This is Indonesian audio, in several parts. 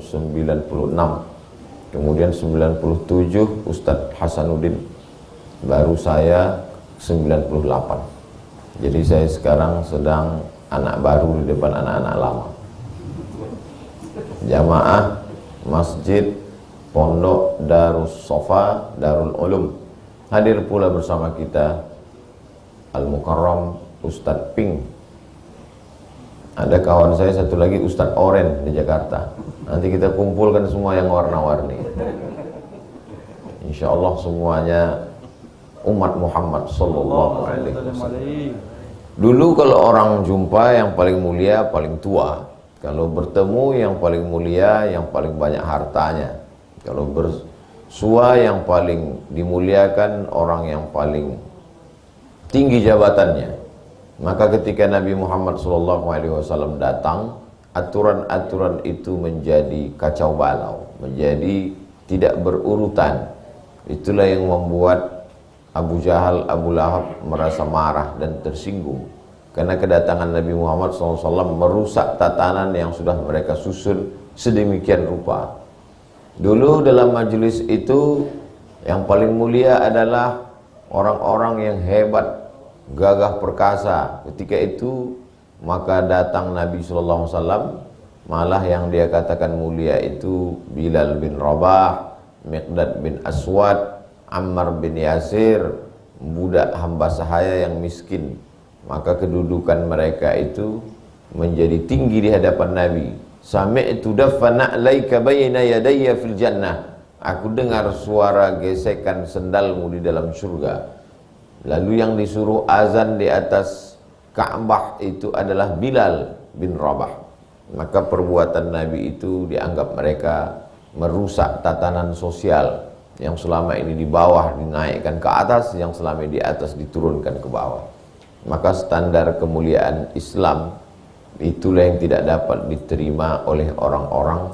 96. Kemudian 97 Ustadz Hasanuddin, baru saya 98. Jadi saya sekarang sedang anak baru di depan anak-anak lama. Jamaah Masjid Pondok Darus Sofa Darul Ulum. Hadir pula bersama kita Al-Mukarram Ustadz Pink. Ada kawan saya satu lagi Ustadz Oren di Jakarta. Nanti kita kumpulkan semua yang warna-warni. Insya Allah semuanya umat Muhammad Sallallahu Alaihi Wasallam. Dulu kalau orang jumpa yang paling mulia paling tua. Kalau bertemu yang paling mulia yang paling banyak hartanya. Kalau bersua yang paling dimuliakan orang yang paling tinggi jabatannya. Maka ketika Nabi Muhammad SAW datang, aturan-aturan itu menjadi kacau balau, menjadi tidak berurutan. Itulah yang membuat Abu Jahal, Abu Lahab merasa marah dan tersinggung. Karena kedatangan Nabi Muhammad SAW merusak tatanan yang sudah mereka susun sedemikian rupa. Dulu dalam majelis itu yang paling mulia adalah orang-orang yang hebat, gagah perkasa. Ketika itu maka datang Nabi SAW, malah yang dia katakan mulia itu Bilal bin Rabah, Miqdad bin Aswad, Ammar bin Yasir, budak hamba sahaya yang miskin. Maka kedudukan mereka itu menjadi tinggi di hadapan Nabi. Sami'tu daffana alaika bayna yadayya fil jannah. Aku dengar suara gesekan sendalmu di dalam surga. Lalu yang disuruh azan di atas Ka'bah itu adalah Bilal bin Rabah. Maka perbuatan Nabi itu dianggap mereka merusak tatanan sosial yang selama ini di bawah dinaikkan ke atas, yang selama ini di atas diturunkan ke bawah. Maka standar kemuliaan Islam itulah yang tidak dapat diterima oleh orang-orang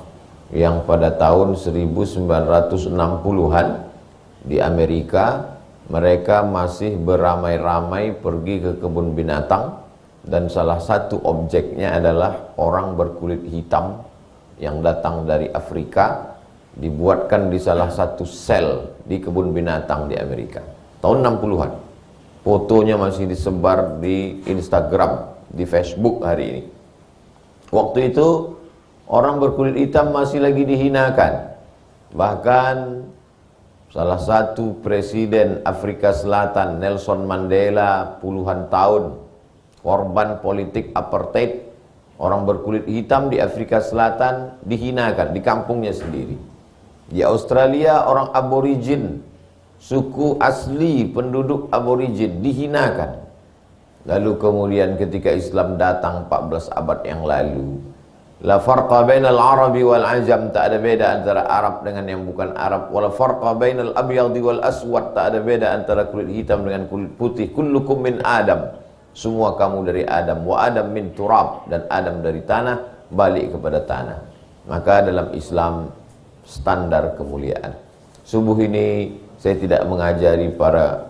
yang pada tahun 1960-an di Amerika mereka masih beramai-ramai pergi ke kebun binatang, dan salah satu objeknya adalah orang berkulit hitam yang datang dari Afrika, dibuatkan di salah satu sel di kebun binatang di Amerika tahun 60-an. Fotonya masih disebar di Instagram, di Facebook hari ini. Waktu itu orang berkulit hitam masih lagi dihinakan. Bahkan salah satu presiden Afrika Selatan, Nelson Mandela, puluhan tahun korban politik apartheid, orang berkulit hitam di Afrika Selatan dihinakan di kampungnya sendiri. Di Australia orang aborigin, suku asli penduduk aborigin dihinakan. Lalu kemudian ketika Islam datang 14 abad yang lalu, la farqa bainal arabi wal ajam, tak ada beda antara Arab dengan yang bukan Arab. Wala farqa bainal abyadi wal aswad, tak ada beda antara kulit hitam dengan kulit putih. Kullukum min Adam, semua kamu dari Adam. Wa Adam min turab, dan Adam dari tanah, balik kepada tanah. Maka dalam Islam standar kemuliaan. Subuh ini saya tidak mengajari para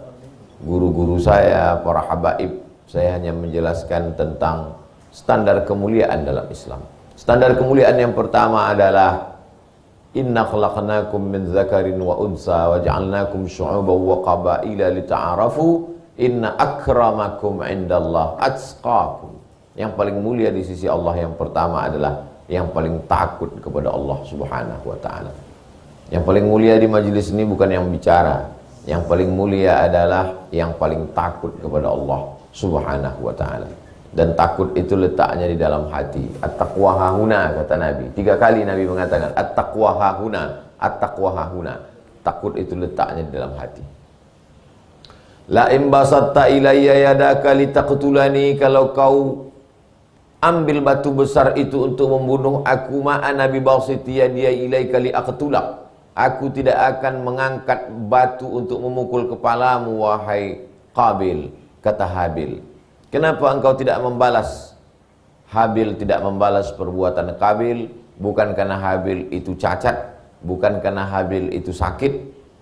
guru-guru saya, para habaib. Saya hanya menjelaskan tentang standar kemuliaan dalam Islam. Standar kemuliaan yang pertama adalah inna khalaqnakum min dzakarin wa unsa wa ja'alnakum syu'uban wa qabaila lita'arafu inna akramakum indallah atqakum. Yang paling mulia di sisi Allah yang pertama adalah yang paling takut kepada Allah Subhanahu wa taala. Yang paling mulia di majelis ini bukan yang bicara. Yang paling mulia adalah yang paling takut kepada Allah Subhanahu wa ta'ala. Dan takut itu letaknya di dalam hati. At-taqwa hahuna, kata Nabi. 3 kali Nabi mengatakan at-taqwa hahuna, at-taqwa hahuna. Takut itu letaknya di dalam hati. La imbasatta ilayya yadaka litaqtulani, kalau kau ambil batu besar itu untuk membunuh aku, ma'a nabi basiti yadiya ilaika liaqtulak, aku tidak akan mengangkat batu untuk memukul kepalamu, wahai Qabil, kata Habil. Kenapa engkau tidak membalas? Habil tidak membalas perbuatan Qabil, bukan karena Habil itu cacat, bukan karena Habil itu sakit,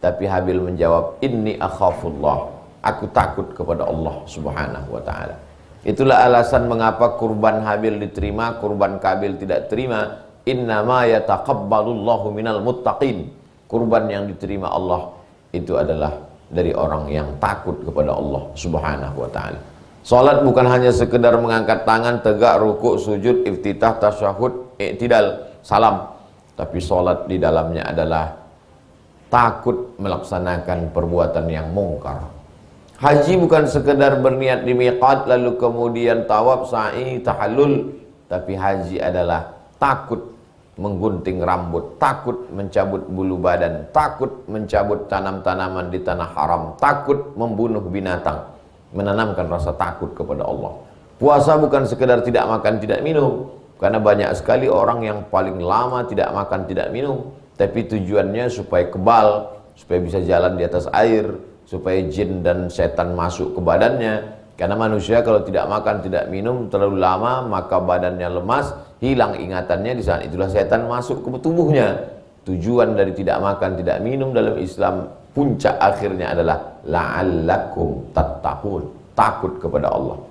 tapi Habil menjawab, inni akhafullah, aku takut kepada Allah Subhanahu wa ta'ala. Itulah alasan mengapa kurban Habil diterima, kurban Qabil tidak terima. innama yataqabbalullahu minal muttaqin. Kurban yang diterima Allah itu adalah dari orang yang takut kepada Allah Subhanahu wa taala. Salat bukan hanya sekedar mengangkat tangan, tegak, rukuk, sujud, iftitah, tasyahud, i'tidal, salam, tapi salat di dalamnya adalah takut melaksanakan perbuatan yang mungkar. Haji bukan sekedar berniat di miqat lalu kemudian tawaf, sa'i, tahallul, tapi haji adalah takut menggunting rambut, takut mencabut bulu badan, takut mencabut tanam-tanaman di tanah haram, takut membunuh binatang, menanamkan rasa takut kepada Allah. Puasa bukan sekedar tidak makan, tidak minum, karena banyak sekali orang yang paling lama tidak makan, tidak minum, tapi tujuannya supaya kebal, supaya bisa jalan di atas air, supaya jin dan setan masuk ke badannya. Karena manusia kalau tidak makan, tidak minum terlalu lama, maka badannya lemas, hilang ingatannya, di saat itulah setan masuk ke tubuhnya. Tujuan dari tidak makan, tidak minum dalam Islam, puncak akhirnya adalah la'allakum tattaqun, takut kepada Allah.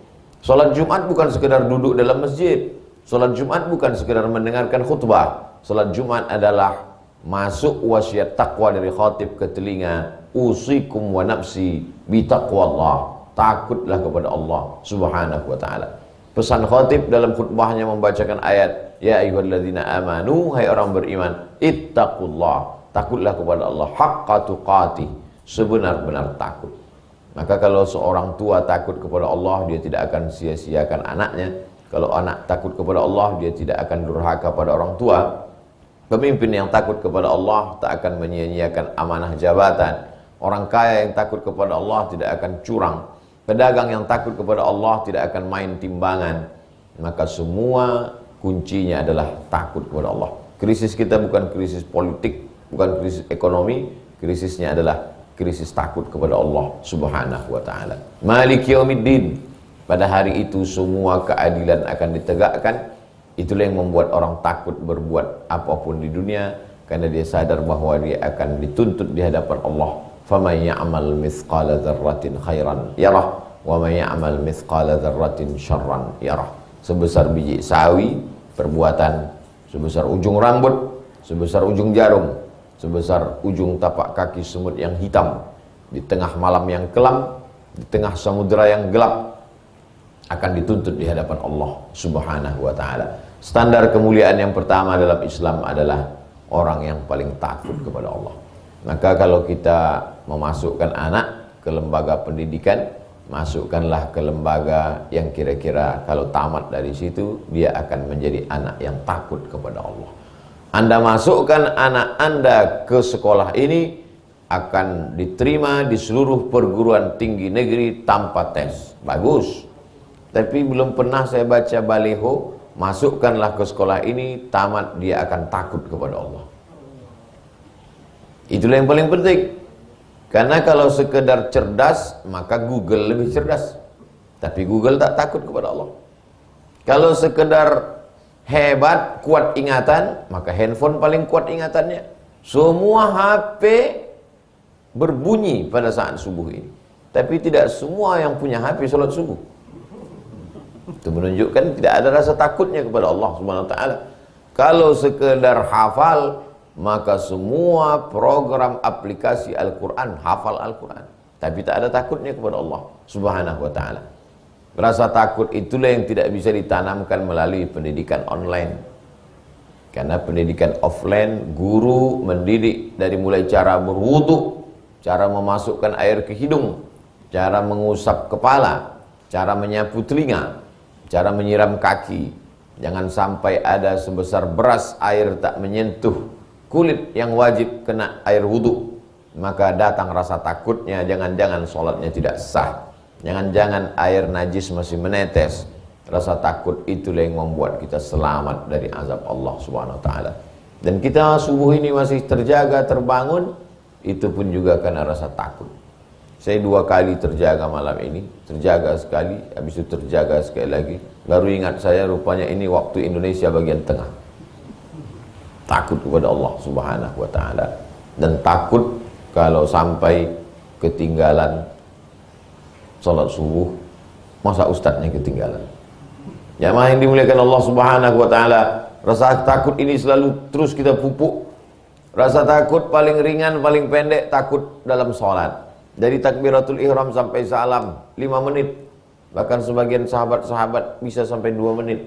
Salat Jumat bukan sekedar duduk dalam masjid. Salat Jumat bukan sekedar mendengarkan khutbah. Salat Jumat adalah masuk wasiat takwa dari khatib ke telinga, usikum wa nafsi bitaqwallah, takutlah kepada Allah Subhanahu wa taala. Pesan khatib dalam khutbahnya membacakan ayat, ya ayyuhalladzina amanu, hai orang beriman, ittaqullah, takutlah kepada Allah haqqa tuqatih, sebenar-benar takut. Maka kalau seorang tua takut kepada Allah, dia tidak akan sia-siakan anaknya. Kalau anak takut kepada Allah, dia tidak akan durhaka pada orang tua. Pemimpin yang takut kepada Allah tak akan menyia-nyiakan amanah jabatan. Orang kaya yang takut kepada Allah tidak akan curang. Pedagang yang takut kepada Allah tidak akan main timbangan. Maka semua kuncinya adalah takut kepada Allah. Krisis kita bukan krisis politik, bukan krisis ekonomi, krisisnya adalah krisis takut kepada Allah Subhanahu wa taala. Maliki yaumiddin. Pada hari itu semua keadilan akan ditegakkan. Itulah yang membuat orang takut berbuat apapun di dunia, karena dia sadar bahwa dia akan dituntut di hadapan Allah. Faman ya'mal mithqala dzarratin khairan yarah wa man ya'mal mithqala dzarratin syarran yarah. Sebesar biji sawi perbuatan, sebesar ujung rambut, sebesar ujung jarum, sebesar ujung tapak kaki semut yang hitam, di tengah malam yang kelam, di tengah samudera yang gelap, akan dituntut di hadapan Allah Subhanahu wa taala. Standar kemuliaan yang pertama dalam Islam adalah orang yang paling takut kepada Allah. Maka kalau kita memasukkan anak ke lembaga pendidikan, masukkanlah ke lembaga yang kira-kira kalau tamat dari situ dia akan menjadi anak yang takut kepada Allah. Anda masukkan anak Anda ke sekolah ini, akan diterima di seluruh perguruan tinggi negeri tanpa tes. Bagus. Tapi belum pernah saya baca baliho, masukkanlah ke sekolah ini, tamat dia akan takut kepada Allah. Itulah yang paling penting. Karena kalau sekedar cerdas, maka Google lebih cerdas. Tapi Google tak takut kepada Allah. Kalau sekedar hebat, kuat ingatan, maka handphone paling kuat ingatannya. Semua HP berbunyi pada saat subuh ini. Tapi tidak semua yang punya HP sholat subuh. Itu menunjukkan tidak ada rasa takutnya kepada Allah Subhanahu wa taala. Kalau sekedar hafal, maka semua program aplikasi Al-Quran hafal Al-Quran, tapi tak ada takutnya kepada Allah Subhanahu wa taala. Rasa takut itulah yang tidak bisa ditanamkan melalui pendidikan online. Karena pendidikan offline, guru mendidik dari mulai cara berwudu, cara memasukkan air ke hidung, cara mengusap kepala, cara menyapu telinga, cara menyiram kaki. Jangan sampai ada sebesar beras air tak menyentuh kulit yang wajib kena air wudhu, maka datang rasa takutnya, jangan-jangan sholatnya tidak sah, jangan-jangan air najis masih menetes. Rasa takut itulah yang membuat kita selamat dari azab Allah Subhanahu wa taala. Dan kita subuh ini masih terjaga, terbangun, itu pun juga karena rasa takut. Saya 2 kali terjaga malam ini, terjaga sekali, habis itu terjaga sekali lagi. Baru ingat saya, rupanya ini waktu Indonesia bagian tengah. Takut kepada Allah Subhanahu wa taala, dan takut kalau sampai ketinggalan salat subuh, masa ustadznya ketinggalan. Jamaah yang dimuliakan Allah Subhanahu wa taala, Rasa takut ini selalu terus kita pupuk. Rasa takut paling ringan, paling pendek, takut dalam sholat. Dari takbiratul ihram sampai salam 5 menit. Bahkan sebagian sahabat-sahabat bisa sampai 2 menit.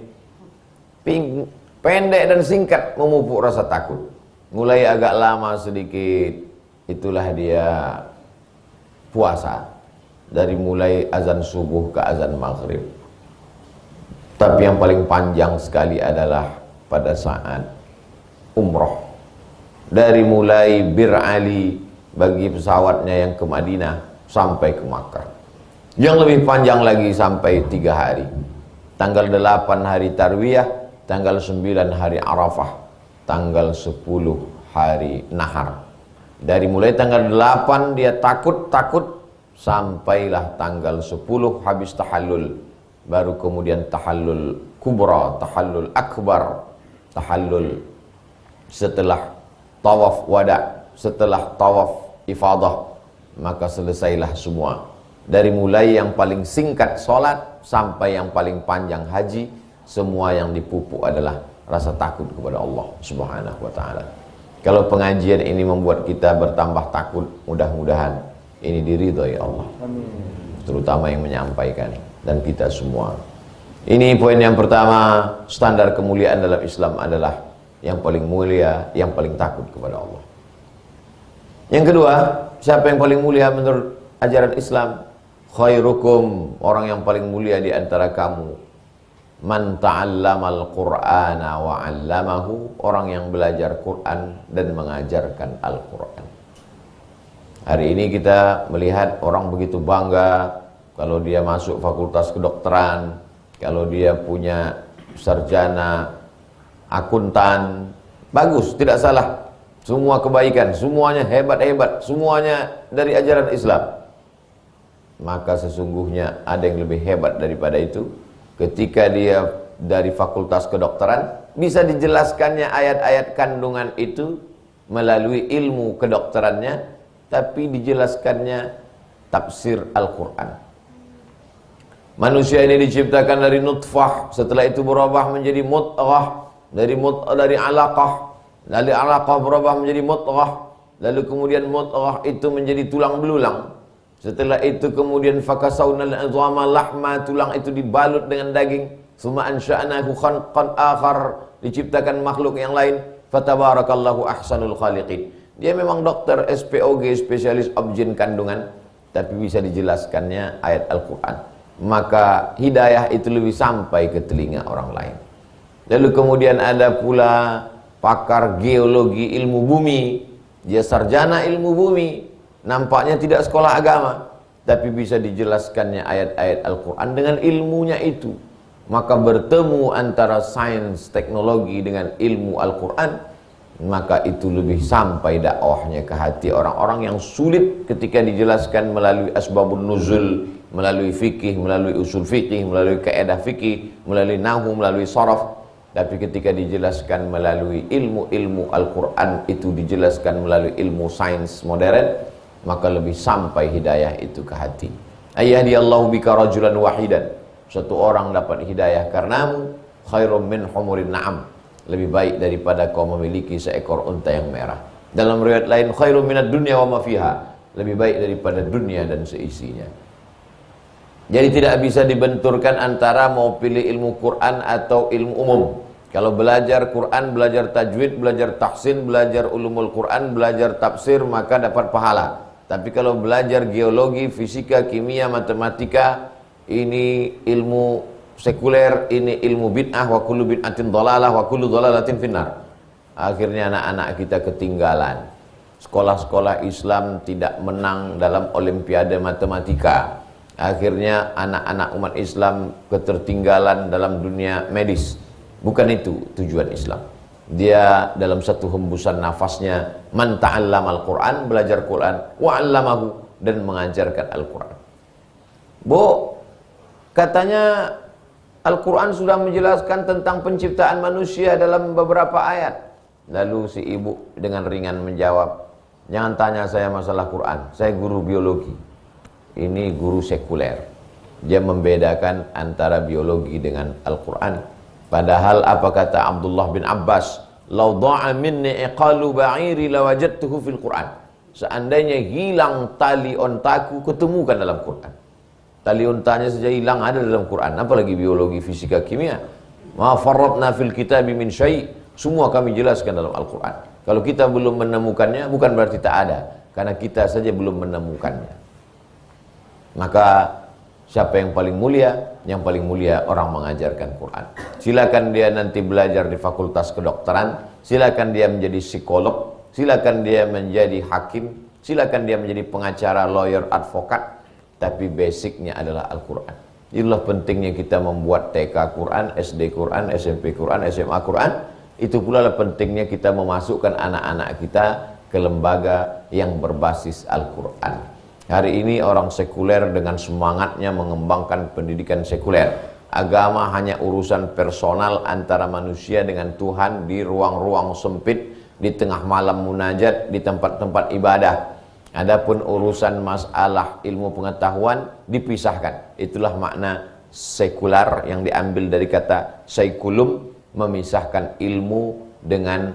Pendek dan singkat memupuk rasa takut. Mulai agak lama sedikit, itulah dia puasa. Dari mulai azan subuh ke azan maghrib. Tapi yang paling panjang sekali adalah pada saat umroh. Dari mulai Bir Ali bagi pesawatnya yang ke Madinah sampai ke Makkah. Yang lebih panjang lagi sampai 3 hari. Tanggal 8 hari Tarwiyah, tanggal 9 hari Arafah, tanggal 10 hari Nahar. Dari mulai tanggal 8 dia takut-takut sampailah tanggal 10 habis tahallul. Baru kemudian tahallul kubra, tahallul akbar, tahallul setelah tawaf wada, setelah tawaf ifadah, maka selesailah semua. Dari mulai yang paling singkat sholat sampai yang paling panjang haji, semua yang dipupuk adalah rasa takut kepada Allah Subhanahu wa ta'ala. Kalau pengajian ini membuat kita bertambah takut, mudah-mudahan ini diridhoi Allah. Amin. Terutama yang menyampaikan dan kita semua. Ini poin yang pertama, standar kemuliaan dalam Islam adalah yang paling mulia, yang paling takut kepada Allah. Yang kedua, siapa yang paling mulia menurut ajaran Islam? Khairukum, orang yang paling mulia di antara kamu, man ta'allamal Qur'ana wa 'allamahu, orang yang belajar Quran dan mengajarkan Al-Quran. Hari ini kita melihat orang begitu bangga kalau dia masuk fakultas kedokteran, kalau dia punya sarjana akuntan, bagus, tidak salah. Semua kebaikan, semuanya hebat-hebat, semuanya dari ajaran Islam. Maka sesungguhnya ada yang lebih hebat daripada itu. Ketika dia dari fakultas kedokteran, bisa dijelaskannya ayat-ayat kandungan itu melalui ilmu kedokterannya, tapi dijelaskannya tafsir Al-Quran. Manusia ini diciptakan dari nutfah, setelah itu berubah menjadi mudghah, dari alaqah, dari alaqah berubah menjadi mudghah, lalu kemudian mudghah itu menjadi tulang belulang. Setelah itu kemudian fakasawnal 'idhama lahma, tulang itu dibalut dengan daging. Summa ansha'nahu khalqan akhar, diciptakan makhluk yang lain. Fatabarakallahu ahsanul khaliqin. Dia memang dokter SPOG, spesialis obgyn kandungan, tapi bisa dijelaskannya ayat Al-Quran. Maka hidayah itu lebih sampai ke telinga orang lain. Lalu kemudian ada pula pakar geologi ilmu bumi. Dia sarjana ilmu bumi, nampaknya tidak sekolah agama, tapi bisa dijelaskannya ayat-ayat Al-Quran dengan ilmunya itu. Maka bertemu antara sains teknologi dengan ilmu Al-Quran, maka itu lebih sampai dakwahnya ke hati orang-orang yang sulit ketika dijelaskan melalui asbabun nuzul, melalui fikih, melalui usul fikih, melalui kaedah fikih, melalui nahwu, melalui sharaf. Tapi ketika dijelaskan melalui ilmu-ilmu Al-Quran, itu dijelaskan melalui ilmu sains modern, maka lebih sampai hidayah itu ke hati. Ayyahdiyallahu bika rajulan wahidan, satu orang dapat hidayah karenamu, khairum min humurin na'am, lebih baik daripada kau memiliki seekor unta yang merah. Dalam riwayat lain, khairum minad dunya wa ma fiha, lebih baik daripada dunia dan seisinya. Jadi tidak bisa dibenturkan antara mau pilih ilmu Quran atau ilmu umum. Kalau belajar Quran, belajar tajwid, belajar tahsin, belajar ulumul Quran, belajar tafsir, maka dapat pahala. Tapi kalau belajar geologi, fisika, kimia, matematika, ini ilmu sekuler, ini ilmu bid'ah, wa kullu bid'atin dhalalah, wa kullu dhalalatin finnar. Akhirnya anak-anak kita ketinggalan. Sekolah-sekolah Islam tidak menang dalam olimpiade matematika. Akhirnya anak-anak umat Islam ketertinggalan dalam dunia medis. Bukan itu tujuan Islam. Dia dalam satu hembusan nafasnya, man ta'allamal Qur'an, belajar Quran, wa 'allamahu, dan mengajarkan Al-Quran. Bu, katanya Al-Quran sudah menjelaskan tentang penciptaan manusia dalam beberapa ayat. Lalu si ibu dengan ringan menjawab, jangan tanya saya masalah Quran, saya guru biologi. Ini guru sekuler. Dia membedakan antara biologi dengan Al-Quran. Padahal apa kata Abdullah bin Abbas, "Lau dha'a minni iqalu ba'iri lawajadtuhu fil Qur'an." Seandainya hilang tali ontaku, ketemukan dalam Quran. Tali ontanya saja hilang, ada dalam Quran, apalagi biologi, fisika, kimia. Ma farratna fil kitabi min syai'. Semua kami jelaskan dalam Al-Quran. Kalau kita belum menemukannya, bukan berarti tak ada, karena kita saja belum menemukannya. Maka siapa yang paling mulia? Yang paling mulia orang mengajarkan Quran. Silakan dia nanti belajar di fakultas kedokteran, silakan dia menjadi psikolog, silakan dia menjadi hakim, silakan dia menjadi pengacara, lawyer, advokat, tapi basicnya adalah Al-Quran. Itulah pentingnya kita membuat TK Quran, SD Quran, SMP Quran, SMA Quran. Itu pula lah pentingnya kita memasukkan anak-anak kita ke lembaga yang berbasis Al-Quran. Hari ini orang sekuler dengan semangatnya mengembangkan pendidikan sekuler. Agama hanya urusan personal antara manusia dengan Tuhan di ruang-ruang sempit, di tengah malam munajat, di tempat-tempat ibadah. Adapun urusan masalah ilmu pengetahuan dipisahkan. Itulah makna sekular yang diambil dari kata saikulum, memisahkan ilmu dengan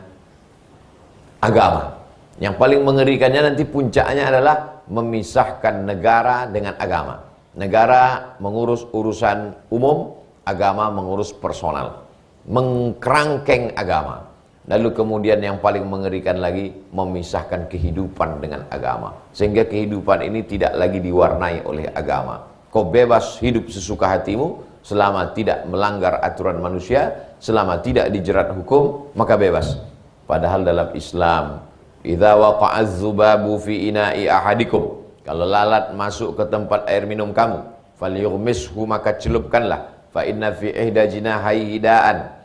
agama. Yang paling mengerikannya nanti puncaknya adalah memisahkan negara dengan agama. Negara mengurus urusan umum, agama mengurus personal. Mengkerangkeng agama. Lalu kemudian yang paling mengerikan lagi, memisahkan kehidupan dengan agama. Sehingga kehidupan ini tidak lagi diwarnai oleh agama. Kau bebas hidup sesuka hatimu, selama tidak melanggar aturan manusia, selama tidak dijerat hukum, maka bebas. Padahal dalam Islam, idza waqa'az zubabu fi ina'i ahadikum, kalau lalat masuk ke tempat air minum kamu, falyughmishu, maka celupkanlah, fa inna fi ihda jinahaihi da'an,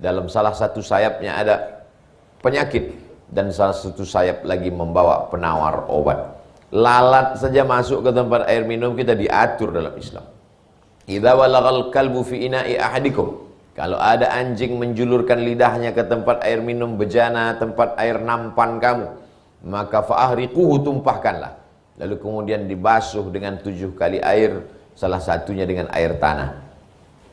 dalam salah satu sayapnya ada penyakit, dan salah satu sayap lagi membawa penawar obat. Lalat saja masuk ke tempat air minum kita diatur dalam Islam. Idza walagal kalbu fi ina'i ahadikum, kalau ada anjing menjulurkan lidahnya ke tempat air minum bejana, tempat air nampan kamu, maka fa'ahriquhu, tumpahkanlah. Lalu kemudian dibasuh dengan 7 kali air, salah satunya dengan air tanah.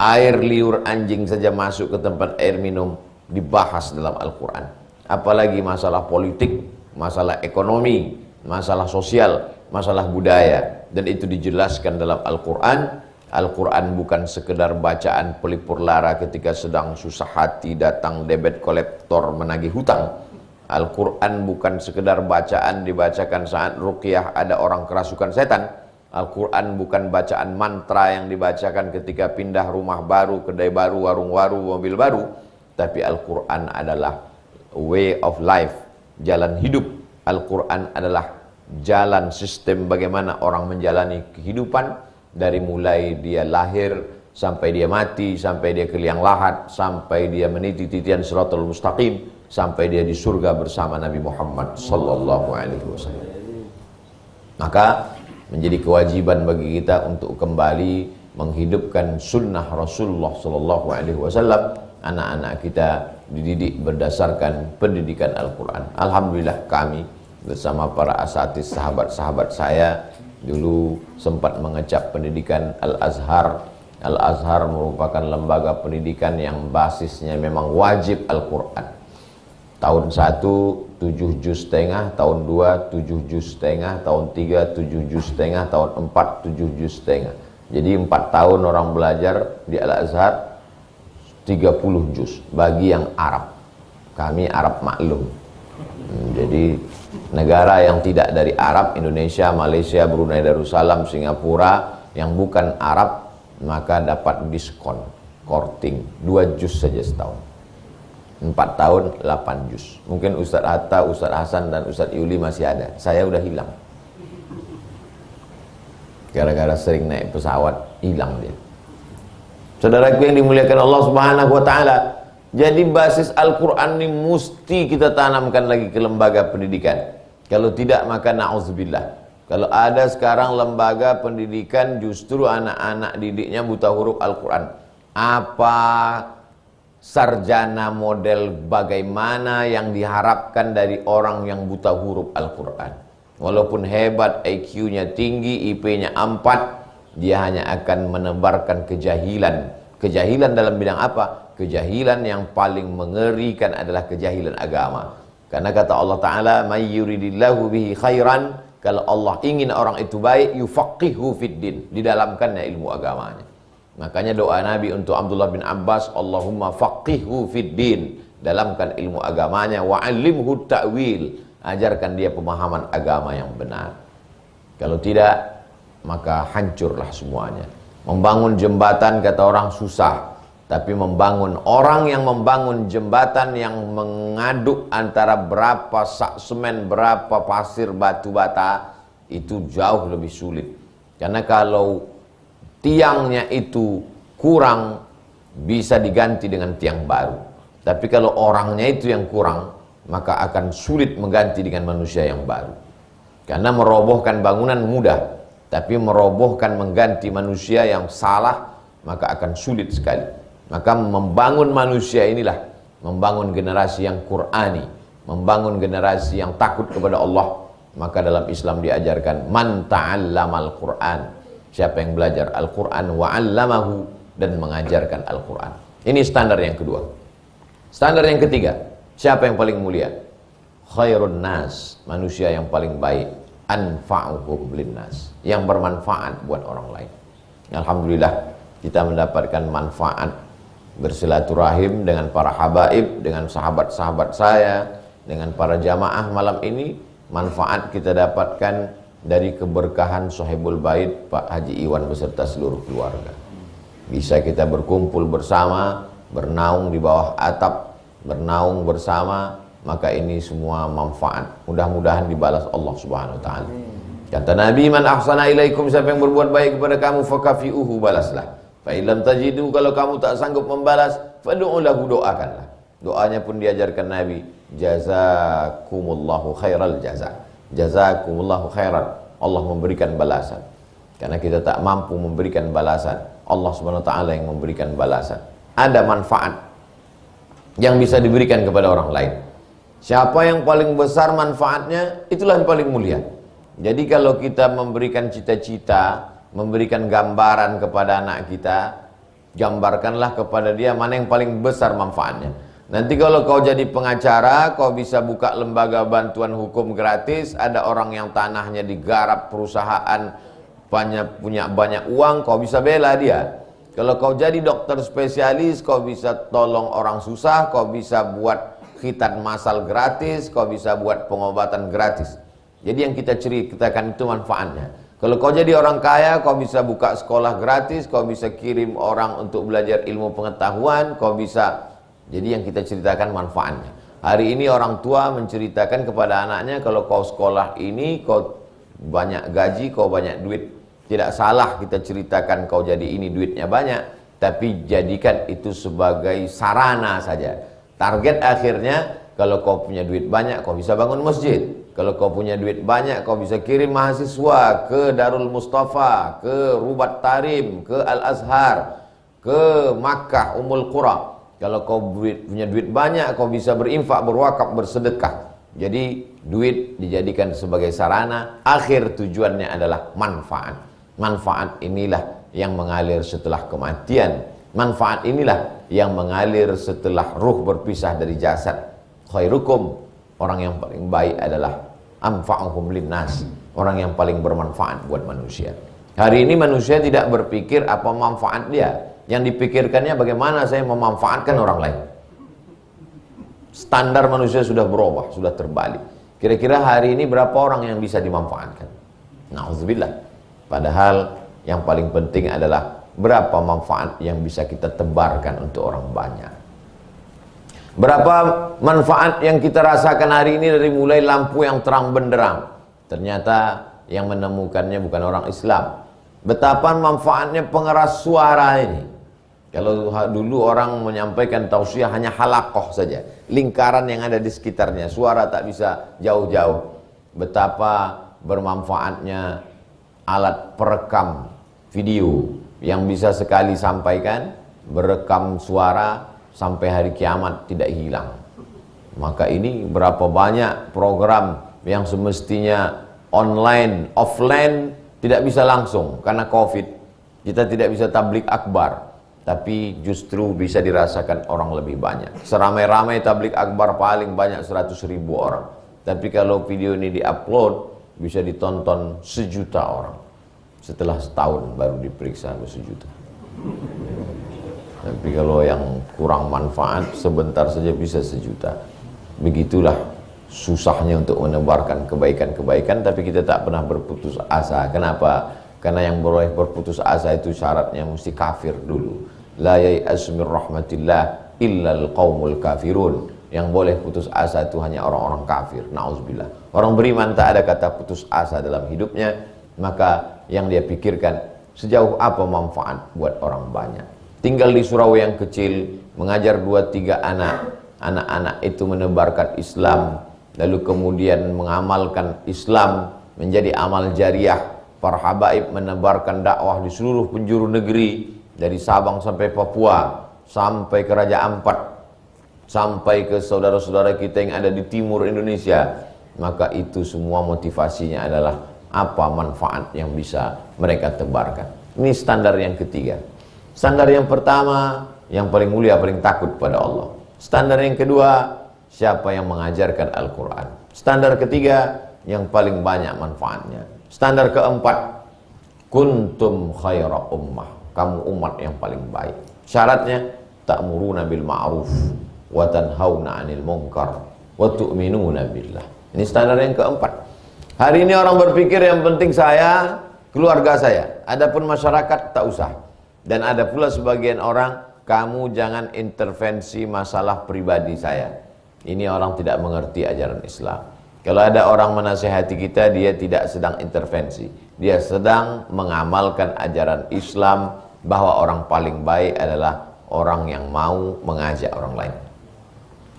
Air liur anjing saja masuk ke tempat air minum dibahas dalam Al-Quran. Apalagi masalah politik, masalah ekonomi, masalah sosial, masalah budaya. Dan itu dijelaskan dalam Al-Quran. Al-Quran bukan sekedar bacaan pelipur lara ketika sedang susah hati datang debit kolektor menagih hutang. Al-Quran bukan sekedar bacaan dibacakan saat ruqyah ada orang kerasukan setan. Al-Quran bukan bacaan mantra yang dibacakan ketika pindah rumah baru, kedai baru, warung baru, mobil baru. Tapi Al-Quran adalah way of life, jalan hidup. Al-Quran adalah jalan sistem bagaimana orang menjalani kehidupan, dari mulai dia lahir sampai dia mati, sampai dia ke liang lahat, sampai dia meniti titian Shiratal Mustaqim, sampai dia di surga bersama Nabi Muhammad sallallahu alaihi wasallam. Maka menjadi kewajiban bagi kita untuk kembali menghidupkan sunnah Rasulullah sallallahu alaihi wasallam. Anak-anak kita dididik berdasarkan pendidikan Al-Quran. Alhamdulillah kami bersama para asatidz, sahabat-sahabat saya dulu sempat mengecap pendidikan Al-Azhar. Al-Azhar merupakan lembaga pendidikan yang basisnya memang wajib Al-Quran. Tahun 1 7 juz setengah, tahun 2 7 juz setengah, tahun 3 7 juz setengah, tahun 4 7 juz setengah. Jadi 4 tahun orang belajar di Al-Azhar 30 juz bagi yang Arab. Kami Arab maklum. Jadi negara yang tidak dari Arab, Indonesia, Malaysia, Brunei Darussalam, Singapura, yang bukan Arab, maka dapat diskon korting 2 juz saja setahun. 4 tahun 8 juz. Mungkin Ustadz Hatta, Ustadz Hasan dan Ustadz Yuli masih ada. Saya udah hilang. Gara-gara sering naik pesawat, hilang dia. Saudaraku yang dimuliakan Allah Subhanahu wa taala, jadi basis Al-Qur'an ini mesti kita tanamkan lagi ke lembaga pendidikan. Kalau tidak maka na'udzubillah. Kalau ada sekarang lembaga pendidikan justru anak-anak didiknya buta huruf Al-Qur'an. Apa sarjana model bagaimana yang diharapkan dari orang yang buta huruf Al-Quran? Walaupun hebat, IQ-nya tinggi, IP-nya 4, dia hanya akan menebarkan kejahilan Kejahilan dalam bidang apa? Kejahilan yang paling mengerikan adalah kejahilan agama. Karena kata Allah Ta'ala, "May yuridillahu bihi khairan", kalau Allah ingin orang itu baik, yufaqihu fiddin, didalamkannya ilmu agamanya. Makanya doa Nabi untuk Abdullah bin Abbas, Allahumma faqihhu fiddin, dalamkan ilmu agamanya, wa'allimhu ta'wil, ajarkan dia pemahaman agama yang benar. Kalau tidak, maka hancurlah semuanya. Membangun jembatan kata orang susah, tapi orang yang membangun jembatan yang mengaduk antara berapa sak semen, berapa pasir, batu bata, itu jauh lebih sulit. Karena kalau tiangnya itu kurang, bisa diganti dengan tiang baru. Tapi kalau orangnya itu yang kurang, maka akan sulit mengganti dengan manusia yang baru. Karena merobohkan bangunan mudah, tapi merobohkan mengganti manusia yang salah, maka akan sulit sekali. Maka membangun manusia inilah membangun generasi yang Qur'ani, membangun generasi yang takut kepada Allah. Maka dalam Islam diajarkan man ta'allamal Qur'an, siapa yang belajar Al-Quran wa 'allamahu, dan mengajarkan Al-Quran. Ini standar yang kedua. Standar yang ketiga, siapa yang paling mulia? Khairun nas, manusia yang paling baik. Anfa'uhum linnas, yang bermanfaat buat orang lain. Alhamdulillah kita mendapatkan manfaat bersilaturahim dengan para habaib, dengan sahabat-sahabat saya, dengan para jamaah malam ini. Manfaat kita dapatkan dari keberkahan Sohibul Bait Pak Haji Iwan beserta seluruh keluarga. Bisa kita berkumpul bersama, bernaung di bawah atap, bernaung bersama, maka ini semua manfaat. Mudah-mudahan dibalas Allah Subhanahu wa taala. Kata Nabi, man ahsana ilaikum, siapa yang berbuat baik kepada kamu, fakafi'uhu, balaslah. Fa illam tajidu, kalau kamu tak sanggup membalas, fad'u lahu, doakanlah. Doanya pun diajarkan Nabi, jazakumullahu khairal jaza. Jazakumullahu khairan, Allah memberikan balasan. Karena kita tak mampu memberikan balasan, Allah Subhanahu wa taala yang memberikan balasan. Ada manfaat yang bisa diberikan kepada orang lain. Siapa yang paling besar manfaatnya, itulah yang paling mulia. Jadi kalau kita memberikan cita-cita, memberikan gambaran kepada anak kita, gambarkanlah kepada dia mana yang paling besar manfaatnya. Nanti kalau kau jadi pengacara, kau bisa buka lembaga bantuan hukum gratis, ada orang yang tanahnya digarap perusahaan, punya banyak uang, kau bisa bela dia. Kalau kau jadi dokter spesialis, kau bisa tolong orang susah, kau bisa buat khitan masal gratis, kau bisa buat pengobatan gratis. Jadi yang kita ceritakan itu manfaatnya. Kalau kau jadi orang kaya, kau bisa buka sekolah gratis, kau bisa kirim orang untuk belajar ilmu pengetahuan, kau bisa. Jadi yang kita ceritakan manfaatnya. Hari ini orang tua menceritakan kepada anaknya, kalau kau sekolah ini, kau banyak gaji, kau banyak duit. Tidak salah kita ceritakan kau jadi ini duitnya banyak, tapi jadikan itu sebagai sarana saja. Target akhirnya, kalau kau punya duit banyak, kau bisa bangun masjid. Kalau kau punya duit banyak, kau bisa kirim mahasiswa ke Darul Mustafa, ke Rubat Tarim, ke Al-Azhar, ke Makkah, Ummul Qura. Kalau kau punya duit banyak, kau bisa berinfak, berwakaf, bersedekah. Jadi duit dijadikan sebagai sarana, akhir tujuannya adalah manfaat. Manfaat inilah yang mengalir setelah kematian. Manfaat inilah yang mengalir setelah ruh berpisah dari jasad. Khairukum, orang yang paling baik adalah anfa'uhum linnas, orang yang paling bermanfaat buat manusia. Hari ini manusia tidak berpikir apa manfaat dia. Yang dipikirkannya bagaimana saya memanfaatkan orang lain. Standar manusia sudah berubah, sudah terbalik. Kira-kira hari ini berapa orang yang bisa dimanfaatkan? Na'udzubillah. Padahal yang paling penting adalah berapa manfaat yang bisa kita tebarkan untuk orang banyak. Berapa manfaat yang kita rasakan hari ini dari mulai lampu yang terang benderang. Ternyata yang menemukannya bukan orang Islam. Betapa manfaatnya pengeras suara ini. Kalau dulu orang menyampaikan tausiah hanya halakoh saja, lingkaran yang ada di sekitarnya, suara tak bisa jauh-jauh. Betapa bermanfaatnya alat perekam video yang bisa sekali sampaikan, berekam suara sampai hari kiamat tidak hilang. Maka ini berapa banyak program yang semestinya online, offline, tidak bisa langsung karena COVID. Kita tidak bisa tablik akbar. tapi justru bisa dirasakan orang lebih banyak. Seramai-ramai tablik akbar paling banyak 100.000 orang, tapi kalau video ini diupload bisa ditonton 1 juta orang. Setelah setahun baru diperiksa 1 juta. Tapi kalau yang kurang manfaat sebentar saja bisa 1 juta. Begitulah susahnya untuk menebarkan kebaikan-kebaikan, tapi kita tak pernah berputus asa. Kenapa? Karena yang boleh berputus asa itu syaratnya mesti kafir dulu. La yai'asu min rahmatillah illal qaumul kafirun. Yang boleh putus asa itu hanya orang-orang kafir. Na'udzubillah. Orang beriman tak ada kata putus asa dalam hidupnya. Maka yang dia pikirkan, sejauh apa manfaat buat orang banyak. Tinggal di surau yang kecil, mengajar 2-3 anak. Anak-anak itu menebarkan Islam, lalu kemudian mengamalkan Islam menjadi amal jariah. Para habaib menebarkan dakwah di seluruh penjuru negeri, dari Sabang sampai Papua, sampai ke Raja Ampat, sampai ke saudara-saudara kita yang ada di timur Indonesia. Maka itu semua motivasinya adalah apa manfaat yang bisa mereka tebarkan. Ini standar yang ketiga. Standar yang pertama, yang paling mulia, paling takut pada Allah. Standar yang kedua, siapa yang mengajarkan Al-Quran. Standar ketiga, yang paling banyak manfaatnya. Standar keempat, kuntum khaira ummah, kamu umat yang paling baik. Syaratnya, ta'muruna bil ma'ruf wa tanhauna 'anil munkar wa tu'minuna billah. Ini standar yang keempat. Hari ini orang berpikir yang penting saya, keluarga saya. Adapun masyarakat tak usah. Dan ada pula sebagian orang, kamu jangan intervensi masalah pribadi saya. Ini orang tidak mengerti ajaran Islam. Kalau ada orang menasihati kita, dia tidak sedang intervensi. Dia sedang mengamalkan ajaran Islam bahwa orang paling baik adalah orang yang mau mengajak orang lain.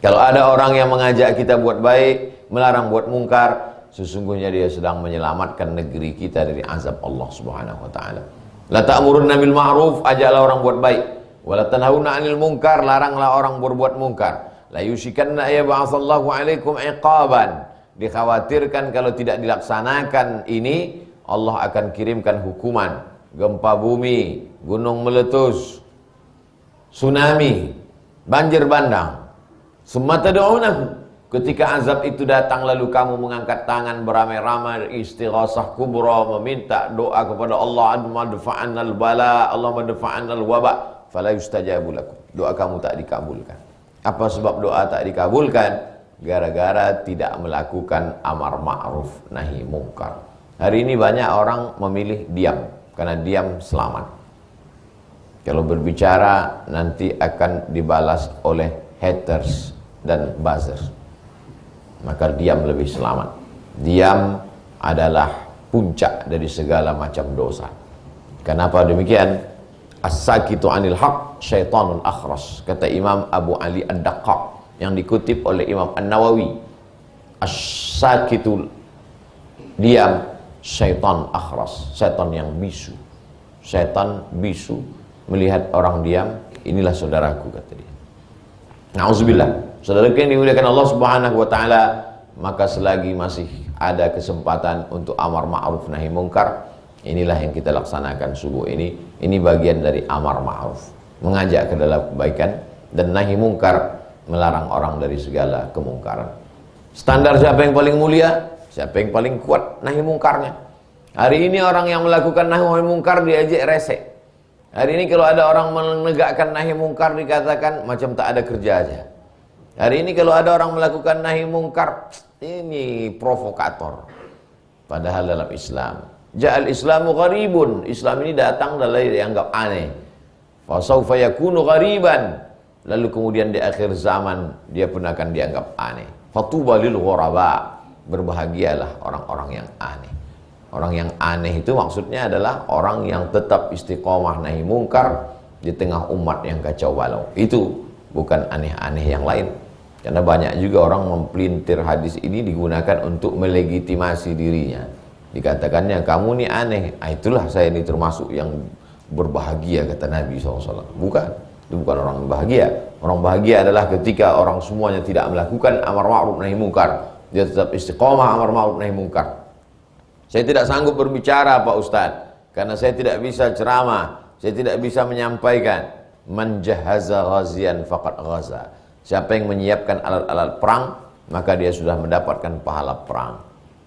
Kalau ada orang yang mengajak kita buat baik, melarang buat mungkar, sesungguhnya dia sedang menyelamatkan negeri kita dari azab Allah Subhanahu wa taala. La ta'murunna bil ma'ruf, ajaklah orang buat baik. Wa la tanhauna 'anil munkar, laranglah orang berbuat mungkar. La yushikanna yab'atsallahu 'alaikum iqaban. Dikhawatirkan kalau tidak dilaksanakan ini, Allah akan kirimkan hukuman, gempa bumi, gunung meletus, tsunami, banjir bandang. Summa tad'unahu, ketika azab itu datang lalu kamu mengangkat tangan beramai-ramai istighasah kubra, meminta doa kepada Allah, adfa'annal bala, Allah madfa'annal waba, fala yustajabu lakum. Doa kamu tak dikabulkan. Apa sebab doa tak dikabulkan? Gara-gara tidak melakukan amar ma'ruf nahi mungkar. Hari ini banyak orang memilih diam, karena diam selamat. Kalau berbicara nanti akan dibalas oleh haters dan buzzer. Maka diam lebih selamat. Diam adalah puncak dari segala macam dosa. Kenapa demikian? As-sakitu anil haq syaitanun akhras, kata Imam Abu Ali Ad-Daqqaq, yang dikutip oleh Imam An-Nawawi. As-sakitu, diam, syaitan akhras, syaitan yang bisu. Syaitan bisu melihat orang diam, inilah saudaraku, kata dia. Na'udzubillah. Saudara yang dimuliakan Allah Subhanahu wa taala, maka selagi masih ada kesempatan untuk amar ma'ruf nahi mungkar, inilah yang kita laksanakan subuh ini. Ini bagian dari amar ma'ruf, mengajak ke dalam kebaikan, dan nahi mungkar, melarang orang dari segala kemungkaran. Standar siapa yang paling mulia? Siapa yang paling kuat nahi mungkarnya? Hari ini orang yang melakukan nahi mungkar diajak resek. Hari ini kalau ada orang menegakkan nahi mungkar dikatakan macam tak ada kerja aja. Hari ini kalau ada orang melakukan nahi mungkar, ini provokator. Padahal dalam Islam, ja'al islamu gharibun, Islam ini datang dalam dianggap aneh. Fa sawfa yakunu ghariban, lalu kemudian di akhir zaman dia pun akan dianggap aneh. Fatuba lil ghuraba, berbahagialah orang-orang yang aneh. Orang yang aneh itu maksudnya adalah orang yang tetap istiqomah nahi mungkar di tengah umat yang kacau balau. Itu bukan aneh-aneh yang lain. Karena banyak juga orang mempelintir hadis ini digunakan untuk melegitimasi dirinya. Dikatakannya kamu ini aneh, itulah saya ini termasuk yang berbahagia, kata Nabi SAW. Bukan. Itu bukan orang bahagia. Orang bahagia adalah ketika orang semuanya tidak melakukan amar ma'ruf nahi mungkar, dia tetap istiqomah amar ma'ruf nahi mungkar. Saya tidak sanggup berbicara Pak Ustadz, karena saya tidak bisa ceramah, saya tidak bisa menyampaikan. Man jahaza ghazian faqad ghaza. Siapa yang menyiapkan alat-alat perang, maka dia sudah mendapatkan pahala perang.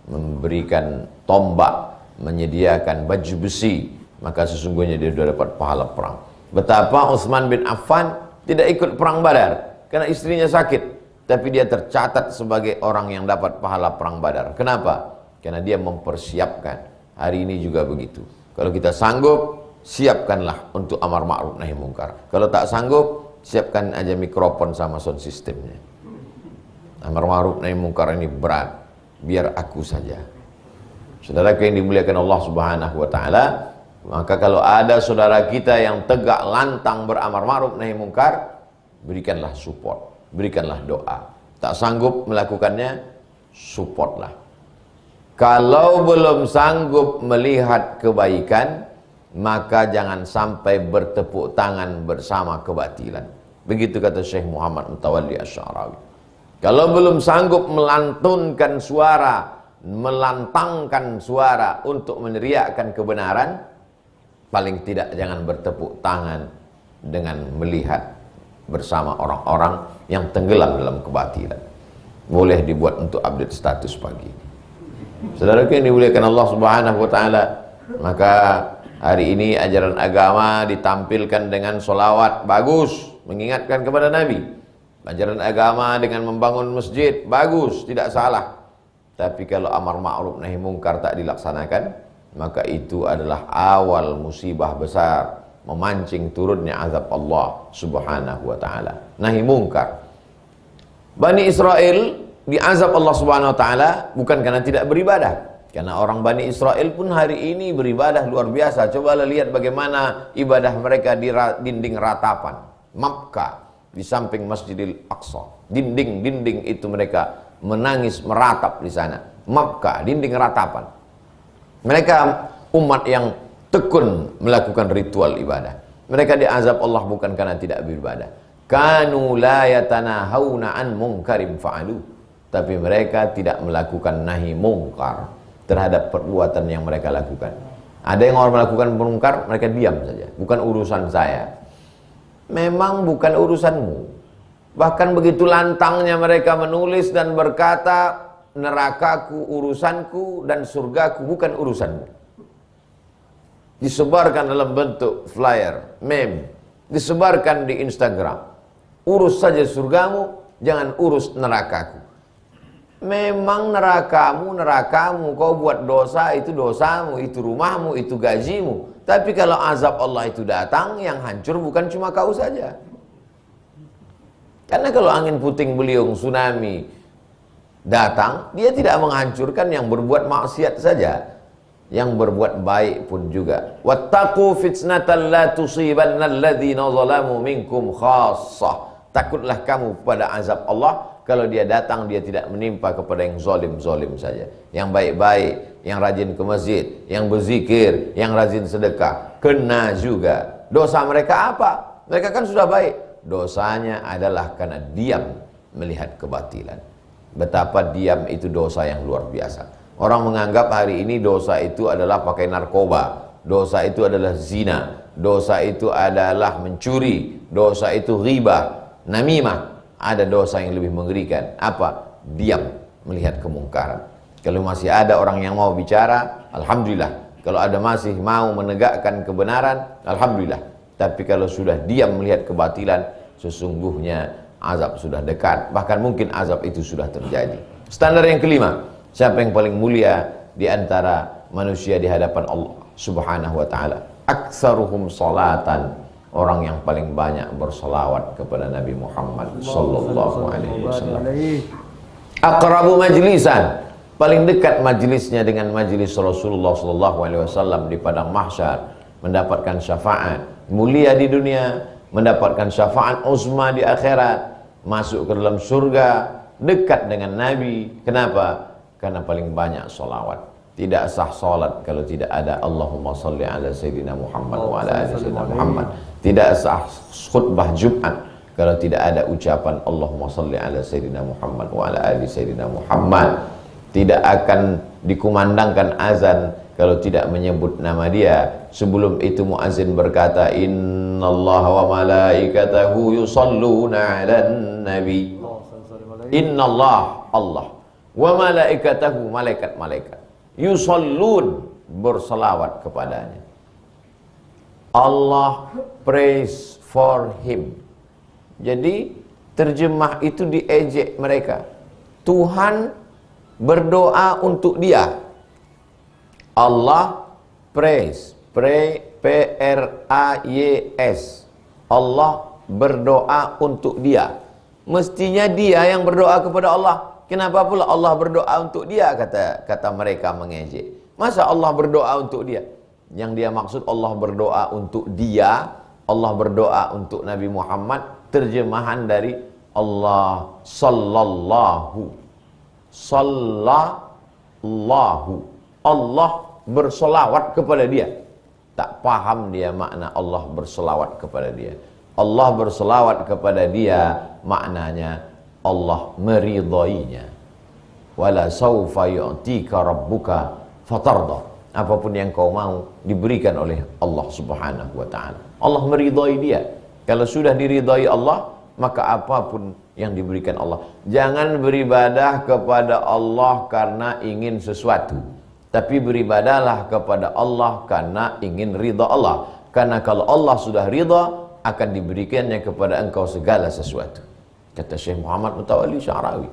Memberikan tombak, menyediakan baju besi, maka sesungguhnya dia sudah dapat pahala perang. Betapa Utsman bin Affan tidak ikut perang Badar karena istrinya sakit, tapi dia tercatat sebagai orang yang dapat pahala perang Badar. Kenapa? Karena dia mempersiapkan. Hari ini juga begitu. Kalau kita sanggup, siapkanlah untuk amar ma'ruf nahi mungkar. Kalau tak sanggup, siapkan aja mikrofon sama sound systemnya. Amar ma'ruf nahi mungkar ini berat, biar aku saja. Saudara yang dimuliakan Allah Subhanahu wa taala, maka kalau ada saudara kita yang tegak lantang beramar ma'ruf nahi mungkar, berikanlah support, berikanlah doa. Tak sanggup melakukannya, supportlah. Kalau belum sanggup melihat kebaikan, maka jangan sampai bertepuk tangan bersama kebatilan. Begitu kata Syekh Muhammad Mutawalli Asy-Sya'rawi. Kalau belum sanggup melantunkan suara, melantangkan suara untuk meneriakkan kebenaran, paling tidak jangan bertepuk tangan dengan melihat bersama orang-orang yang tenggelam dalam kebatilan. Boleh dibuat untuk update status pagi ini. Saudara yang dimuliakan Allah Subhanahu wa taala, maka hari ini ajaran agama ditampilkan dengan solawat, bagus, mengingatkan kepada Nabi. Ajaran agama dengan membangun masjid, bagus, tidak salah. Tapi kalau amar ma'ruf nahi mungkar tak dilaksanakan, maka itu adalah awal musibah besar, memancing turunnya azab Allah Subhanahu wa taala. Nahi mungkar. Bani Israel diazab Allah Subhanahu wa taala bukan karena tidak beribadah. Karena orang Bani Israel pun hari ini beribadah luar biasa. Cobalah lihat bagaimana ibadah mereka di dinding ratapan Makkah, di samping Masjidil Aqsa. Dinding-dinding itu mereka menangis meratap di sana. Makkah, dinding ratapan. Mereka umat yang tekun melakukan ritual ibadah. Mereka diazab Allah bukan karena tidak beribadah. Kanu la yatanahawna an munkarim fa'alu. Tapi mereka tidak melakukan nahi mungkar terhadap perbuatan yang mereka lakukan. Ada yang orang melakukan mungkar, mereka diam saja. Bukan urusan saya. Memang bukan urusanmu. Bahkan begitu lantangnya mereka menulis dan berkata, nerakaku urusanku dan surgaku bukan urusanmu. Disebarkan dalam bentuk flyer, meme, disebarkan di Instagram. Urus saja surgamu, jangan urus nerakaku. Memang nerakamu, kau buat dosa itu dosamu, itu rumahmu, itu gajimu. Tapi kalau azab Allah itu datang, yang hancur bukan cuma kau saja. Karena kalau angin puting beliung, tsunami datang, dia tidak menghancurkan yang berbuat maksiat saja, yang berbuat baik pun juga. Wattaqu fitnatan la tusibanna alladzina zalamu minkum khassah. Takutlah kamu pada azab Allah. Kalau dia datang, dia tidak menimpa kepada yang zolim-zolim saja. Yang baik-baik, yang rajin ke masjid, yang berzikir, yang rajin sedekah, kena juga. Dosa mereka apa? Mereka kan sudah baik. Dosanya adalah karena diam melihat kebatilan. Betapa diam itu dosa yang luar biasa. Orang menganggap hari ini dosa itu adalah pakai narkoba, dosa itu adalah zina, dosa itu adalah mencuri, dosa itu ghibah, namimah. Ada dosa yang lebih mengerikan. Apa? Diam melihat kemungkaran. Kalau masih ada orang yang mau bicara, alhamdulillah. Kalau ada masih mau menegakkan kebenaran, alhamdulillah. Tapi kalau sudah diam melihat kebatilan, sesungguhnya azab sudah dekat. Bahkan mungkin azab itu sudah terjadi. Standar yang kelima, siapa yang paling mulia di antara manusia di hadapan Allah Subhanahu wa taala? Aktsaruhum salatan. Orang yang paling banyak bersolawat kepada Nabi Muhammad sallallahu alaihi wasallam. Aqrabu majlisan, paling dekat majlisnya dengan majlis Rasulullah sallallahu alaihi wasallam di padang mahsyar, mendapatkan syafaat mulia di dunia, mendapatkan syafaat uzma di akhirat, masuk ke dalam surga, dekat dengan Nabi. Kenapa? Karena paling banyak solawat. Tidak sah salat kalau tidak ada Allahumma salli ala Sayyidina Muhammad wa ala ali Sayyidina Muhammad. Tidak sah khutbah Jumat kalau tidak ada ucapan Allahumma salli ala Sayyidina Muhammad wa ala ali Sayyidina Muhammad. Tidak akan dikumandangkan azan kalau tidak menyebut nama dia. Sebelum itu muazin berkata, innallaha wa malaikatahu yusalluna 'alan nabi. Innallah, Allah, wa malaikatahu, malaikat-malaikat, yusallun, berselawat kepadanya. Allah praise for him. Jadi terjemah itu diejek mereka. Tuhan berdoa untuk dia. Allah praise, P-R-A-Y-S. Allah berdoa untuk dia. Mestinya dia yang berdoa kepada Allah. Kenapa pula Allah berdoa untuk dia? Kata mereka mengejek. Masa Allah berdoa untuk dia? Yang dia maksud Allah berdoa untuk dia, Allah berdoa untuk Nabi Muhammad, terjemahan dari Allah sallallahu. Allah bersolawat kepada dia. Tak paham dia makna Allah bersolawat kepada dia. Allah bersolawat kepada dia maknanya Allah meridainya. Wala saufa yu'tika rabbuka fatarda. Apapun yang kau mau diberikan oleh Allah Subhanahu wa ta'ala. Allah meridai dia. Kalau sudah diridai Allah, maka apapun yang diberikan Allah. Jangan beribadah kepada Allah karena ingin sesuatu, tapi beribadahlah kepada Allah karena ingin ridha Allah. Karena kalau Allah sudah ridha, akan diberikannya kepada engkau segala sesuatu. Kata Syekh Muhammad Mutawalli Sya'rawi.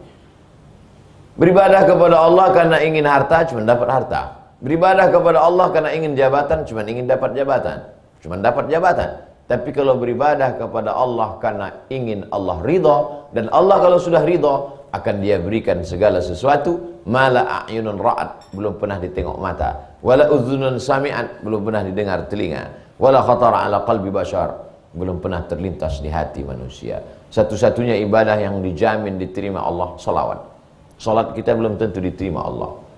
Beribadah kepada Allah karena ingin harta, cuma dapat harta. Beribadah kepada Allah karena ingin jabatan, cuma ingin dapat jabatan. Cuma dapat jabatan. Tapi kalau beribadah kepada Allah karena ingin Allah ridha, dan Allah kalau sudah ridha, akan dia berikan segala sesuatu. Mala a'yunun ra'at, belum pernah ditengok mata. Wala udhunun sami'at, belum pernah didengar telinga. Wala khatara ala qalbi bashar, belum pernah terlintas di hati manusia. Satu-satunya ibadah yang dijamin diterima Allah, salawat. Salat kita belum tentu diterima Allah.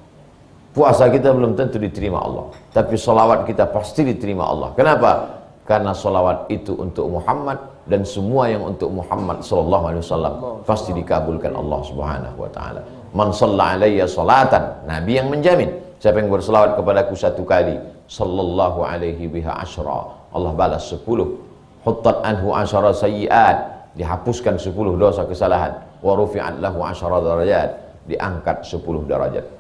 Puasa kita belum tentu diterima Allah. Tapi salawat kita pasti diterima Allah. Kenapa? Karena salawat itu untuk Muhammad, dan semua yang untuk Muhammad sallallahu alaihi wasallam pasti dikabulkan Allah Subhanahu wa taala. Man shalla alayya salatan, Nabi yang menjamin, siapa yang berselawat kepadaku satu kali, sallallahu alaihi biha asyra, Allah balas 10. Huttat anhu asyara sayyiat, dihapuskan 10 dosa kesalahan. Wa rufi'at lahu asyara darajat, diangkat 10 derajat.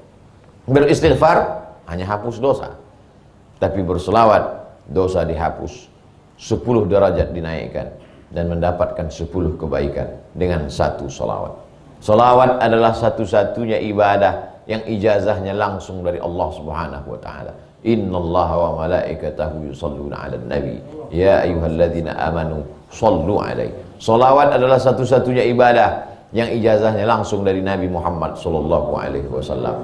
Beristighfar hanya hapus dosa, tapi berselawat dosa dihapus, 10 derajat dinaikkan, dan mendapatkan 10 kebaikan dengan satu salawat. Salawat adalah satu-satunya ibadah yang ijazahnya langsung dari Allah Subhanahu wa taala. Innallaha wa malaikatahu yusalluna 'alan nabi ya ayyuhalladzina amanu shallu 'alaihi. Salawat adalah satu-satunya ibadah yang ijazahnya langsung dari Nabi Muhammad sallallahu alaihi wasallam.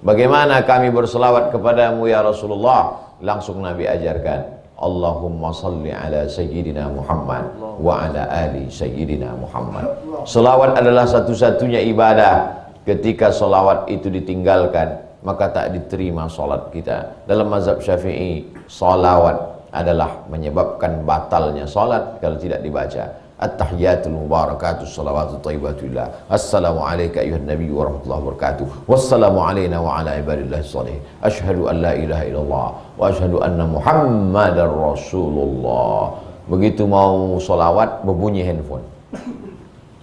Bagaimana kami berselawat kepadamu ya Rasulullah? Langsung Nabi ajarkan, Allahumma salli ala sayyidina Muhammad wa ala ali sayyidina Muhammad. Selawat adalah satu-satunya ibadah. Ketika selawat itu ditinggalkan, maka tak diterima salat kita. Dalam mazhab Syafi'i, selawat adalah menyebabkan batalnya salat kalau tidak dibaca. At-tahiyatul mubarakatus salawatut thayyibatullah. Assalamu alayka ayuhan nabiy wa rahmatullahi wa barakatuh. Wassalamu alayna wa ala ibadillahi shalihin. Asyhadu an la ilaha illallah wa asyhadu anna Muhammadar Rasulullah. Begitu mau salawat, berbunyi handphone,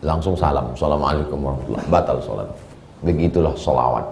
langsung salam, assalamualaikum warahmatullahi wabarakatuh, batal salat. Begitulah salawat.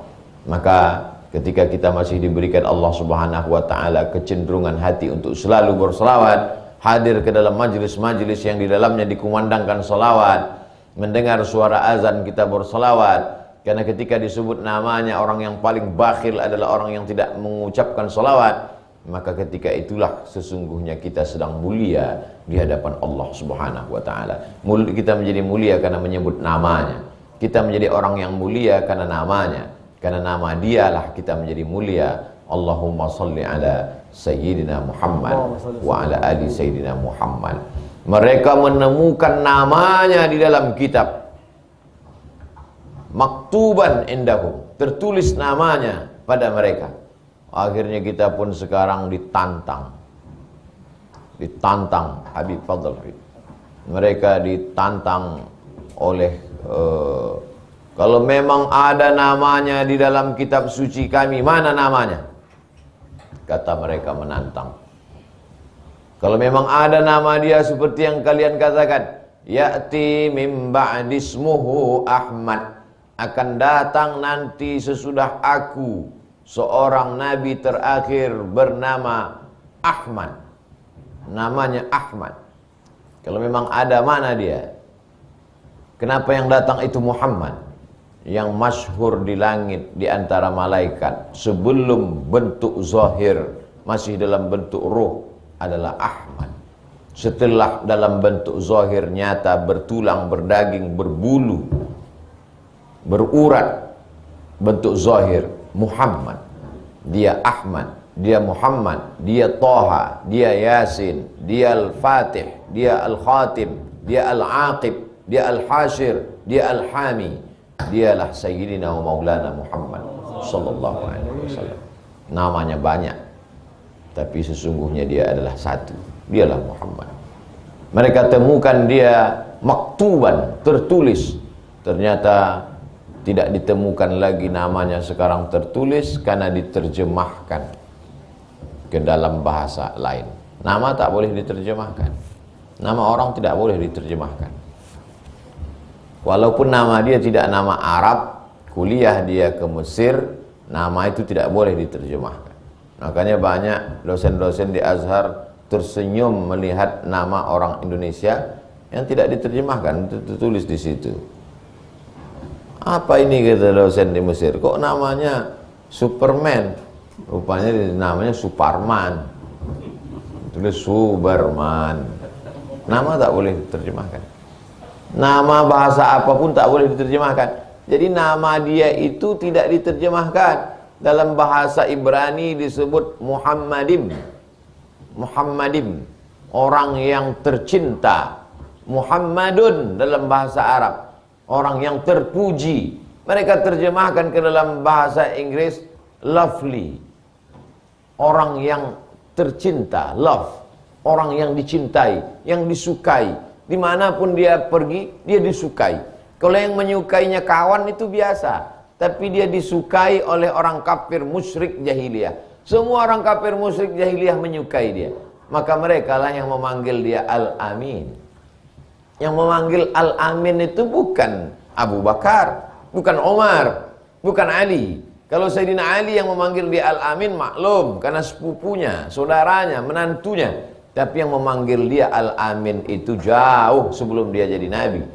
Maka ketika kita masih diberikan Allah Subhanahu wa taala kecenderungan hati untuk selalu berselawat, hadir ke dalam majlis-majlis yang di dalamnya dikumandangkan salawat, mendengar suara azan kita bersalawat. Karena ketika disebut namanya orang yang paling bakhil adalah orang yang tidak mengucapkan salawat, maka ketika itulah sesungguhnya kita sedang mulia di hadapan Allah Subhanahu wa taala. Kita menjadi mulia karena menyebut namanya. Kita menjadi orang yang mulia karena namanya. Karena nama dialah kita menjadi mulia. Allahumma salli ala Sayyidina Muhammad wa ala ali Sayyidina Muhammad. Mereka menemukan namanya di dalam kitab, maktuban indahum, tertulis namanya pada mereka. Akhirnya kita pun sekarang ditantang Habib Fadl. Mereka ditantang oleh kalau memang ada namanya di dalam kitab suci kami, mana namanya? Kata mereka menantang. Kalau memang ada nama dia seperti yang kalian katakan, ya'ti min ba'dismuhu Ahmad, akan datang nanti sesudah aku seorang nabi terakhir bernama Ahmad. Namanya Ahmad. Kalau memang ada, mana dia? Kenapa yang datang itu Muhammad? Yang masyhur di langit di antara malaikat sebelum bentuk zahir, masih dalam bentuk ruh, adalah Ahmad. Setelah dalam bentuk zahir nyata, bertulang, berdaging, berbulu, berurat, bentuk zahir, Muhammad. Dia Ahmad, dia Muhammad, dia Taha, dia Yasin, dia Al-Fatih, dia Al-Khatim, dia Al-Aqib, dia Al-Hashir, dia Al-Hami. Dialah Sayyidina wa Maulana Muhammad sallallahu alaihi wasallam. Namanya banyak, tapi sesungguhnya dia adalah satu. Dialah Muhammad. Mereka temukan dia maktuban, tertulis. Ternyata tidak ditemukan lagi namanya sekarang tertulis karena diterjemahkan ke dalam bahasa lain. Nama tak boleh diterjemahkan. Nama orang tidak boleh diterjemahkan. Walaupun nama dia tidak nama Arab, kuliah dia ke Mesir, nama itu tidak boleh diterjemahkan. Makanya banyak dosen-dosen di Azhar tersenyum melihat nama orang Indonesia yang tidak diterjemahkan, tertulis di situ. Apa ini, kata dosen di Mesir? Kok namanya Superman? Rupanya namanya Suparman. Tulis Superman. Nama tak boleh diterjemahkan. Nama bahasa apapun tak boleh diterjemahkan. Jadi nama dia itu tidak diterjemahkan. Dalam bahasa Ibrani disebut Muhammadim. Muhammadim, orang yang tercinta. Muhammadun dalam bahasa Arab, orang yang terpuji. Mereka terjemahkan ke dalam bahasa Inggris lovely, orang yang tercinta, love, orang yang dicintai, yang disukai. Dimanapun dia pergi, dia disukai. Kalau yang menyukainya kawan itu biasa, tapi dia disukai oleh orang kafir musyrik jahiliyah. Semua orang kafir musyrik jahiliyah menyukai dia. Maka mereka lah yang memanggil dia Al-Amin. Yang memanggil Al-Amin itu bukan Abu Bakar, bukan Umar, bukan Ali. Kalau Sayyidina Ali yang memanggil dia Al-Amin, maklum, karena sepupunya, saudaranya, menantunya. Tapi yang memanggil dia Al-Amin itu jauh sebelum dia jadi nabi.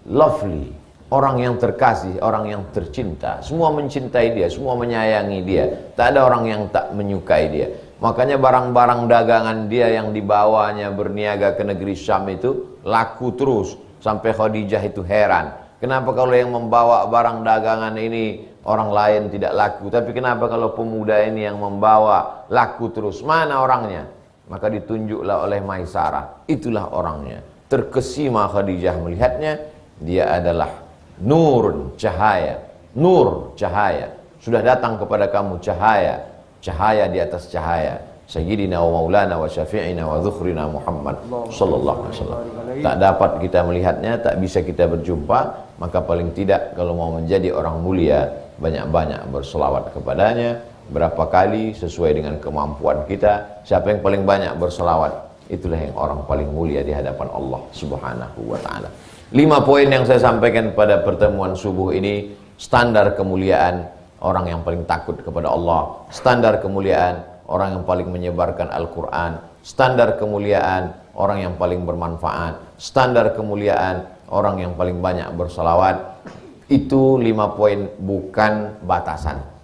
Lovely, orang yang terkasih, orang yang tercinta. Semua mencintai dia, semua menyayangi dia. Tak ada orang yang tak menyukai dia. Makanya barang-barang dagangan dia yang dibawanya berniaga ke negeri Syam itu laku terus. Sampai Khadijah itu heran. Kenapa kalau yang membawa barang dagangan ini orang lain tidak laku? Tapi kenapa kalau pemuda ini yang membawa laku terus? Mana orangnya? Maka ditunjuklah oleh Maisarah, itulah orangnya. Terkesima Khadijah melihatnya. Dia adalah nur, cahaya. Nur, cahaya. Sudah datang kepada kamu cahaya. Cahaya di atas cahaya. Sayyidina wa maulana wa syafi'ina wa dhukhrina Muhammad sallallahu alaihi wasallam. Tak dapat kita melihatnya, tak bisa kita berjumpa. Maka paling tidak kalau mau menjadi orang mulia, banyak-banyak berselawat kepadanya. Berapa kali sesuai dengan kemampuan kita. Siapa yang paling banyak berselawat, itulah yang orang paling mulia di hadapan Allah subhanahu wa ta'ala. 5 poin yang saya sampaikan pada pertemuan subuh ini. Standar kemuliaan orang yang paling takut kepada Allah. Standar kemuliaan orang yang paling menyebarkan Al-Quran. Standar kemuliaan orang yang paling bermanfaat. Standar kemuliaan orang yang paling banyak berselawat. Itu 5 poin, bukan batasan.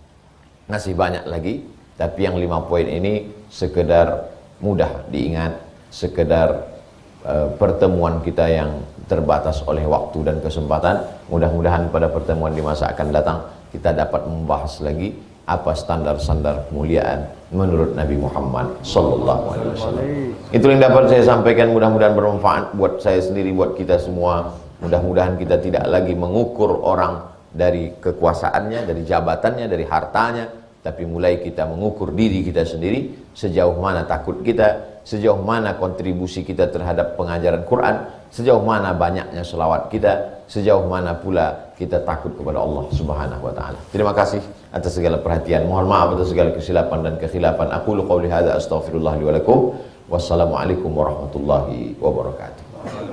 Masih banyak lagi, tapi yang 5 poin ini sekedar mudah diingat, sekedar pertemuan kita yang terbatas oleh waktu dan kesempatan. Mudah-mudahan pada pertemuan di masa akan datang kita dapat membahas lagi apa standar-standar kemuliaan menurut Nabi Muhammad sallallahu alaihi wasallam. Itu yang dapat saya sampaikan, mudah-mudahan bermanfaat buat saya sendiri, buat kita semua. Mudah-mudahan kita tidak lagi mengukur orang dari kekuasaannya, dari jabatannya, dari hartanya, tapi mulai kita mengukur diri kita sendiri, sejauh mana takut kita, sejauh mana kontribusi kita terhadap pengajaran Quran, sejauh mana banyaknya selawat kita, sejauh mana pula kita takut kepada Allah Subhanahu wa taala. Terima kasih atas segala perhatian. Mohon maaf atas segala kesilapan dan kekhilafan. Aqulu qouli hadza astaghfirullah li wa lakum Wassalamualaikum warahmatullahi wabarakatuh.